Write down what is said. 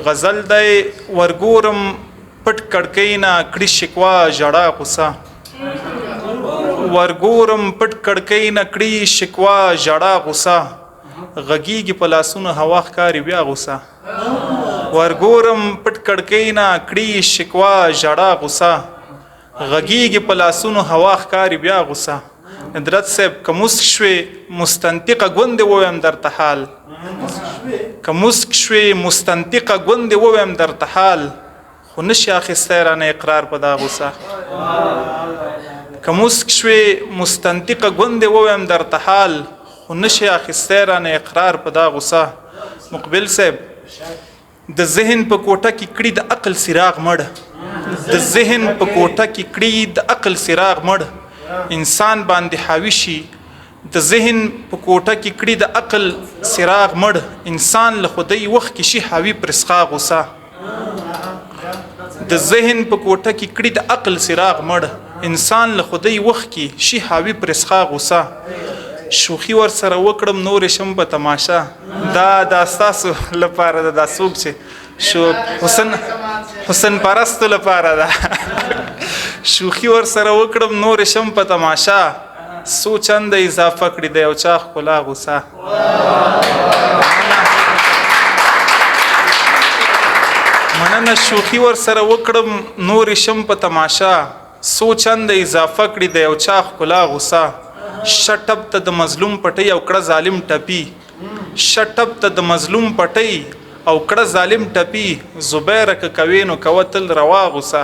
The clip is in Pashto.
غزل دی ورګورم پټ کړکۍ نه کړي شکوا ژړا غوسه ورګورم پټ کړکۍ نه کړي شکوا ژړا غوسه غږیږي په لاسونو هوا ښکاري بیا غوسه ورګورم پټ کړکۍ نه کړي شکوا ژړا غوسه غږیږي په لاسونو هوا ښکاري بیا غوسه ندرت صاحب که مسک شوې مستنطقه ګوندې وویم درته حال که مسک شوې مستنطقه ګوندې وویم درته حال خو نشي اخیستی رانه اقرار په دا غوسه که مسک شوې مستنطقه ګوندې وویم درته حال خو نشي اخیستی رانه اقرار په دا غوسه مقبل صاحب د ذهن په کوټه کې کړي د عقل سراغ مړ د ذهن په کوټه کې کړي د عقل سراغ مړ انسان باندې حاوي شي د ذهن په کوټه کې کړي د عقل سراغ مړ انسان له خدای وخت کې شي حاوي پر اسخا غوسه د ذهن په کوټه کې کړي د عقل سراغ مړ انسان له خدای وخت کې شي حاوي پر اسخا غوسه شوخي ور سره وکړم نور شم په تماشا دا ستاسو لپاره دا څوک چې شو حسن پرستو لپاره ده شوخي ور سره وکړم نور شم په تماشا څو چنده اضافه کړي د یو چا ښکلا غوسه مننه شوخي ور سره وکړم نور شم په تماشا څو چنده اضافه کړي د یو چا ښکلا غوسه شټپ ته د مظلوم پټۍ او کړه ظالم ټپي شټپ ته د مظلوم پټۍ او کړه ظالم ټپي زبیر که کوي نو کوه تل روا غوسه